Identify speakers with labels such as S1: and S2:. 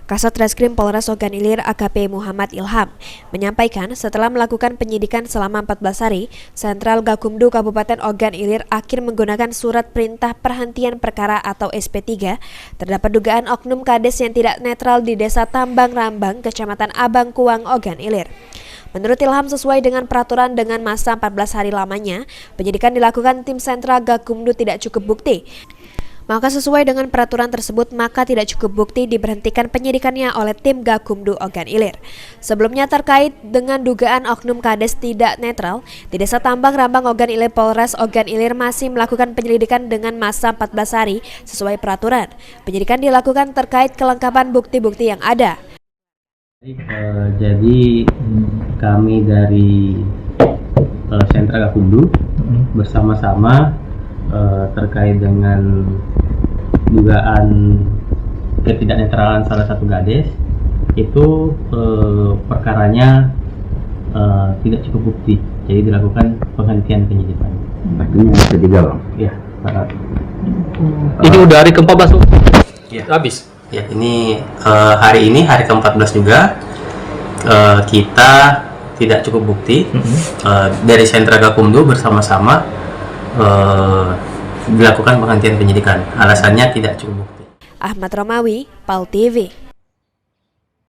S1: Kasat Reskrim Polres Ogan Ilir AKP Muhammad Ilham menyampaikan setelah melakukan penyidikan selama 14 hari, Sentral Gakumdu Kabupaten Ogan Ilir akhir menggunakan surat perintah perhentian perkara atau SP3 terdapat dugaan oknum kades yang tidak netral di Desa Tambang Rambang, Kecamatan Abang Kuang, Ogan Ilir. Menurut Ilham, sesuai dengan peraturan dengan masa 14 hari lamanya, penyidikan dilakukan tim Sentral Gakumdu tidak cukup bukti. Maka sesuai dengan peraturan tersebut, maka tidak cukup bukti diberhentikan penyidikannya oleh tim Gakumdu Ogan Ilir. Sebelumnya terkait dengan dugaan oknum kades tidak netral di Desa Tambang Rambang Ogan Ilir, Polres Ogan Ilir masih melakukan penyelidikan dengan masa 14 hari sesuai peraturan. Penyidikan dilakukan terkait kelengkapan bukti-bukti yang ada.
S2: Jadi kami dari Sentra Gakumdu bersama-sama terkait dengan dugaan ketidaknetralan salah satu kades itu perkaranya tidak cukup bukti, jadi dilakukan penghentian penyidikan.
S3: Artinya SP3 bang?
S2: Ya,
S4: ini udah hari ke-14
S2: ya.
S4: Habis?
S2: Ya, ini hari ini hari ke-14 juga kita tidak cukup bukti. Dari Sentra Gakumdu bersama-sama dilakukan penghentian penyidikan. Alasannya tidak cukup bukti.
S1: Ahmad Romawi, PAL TV.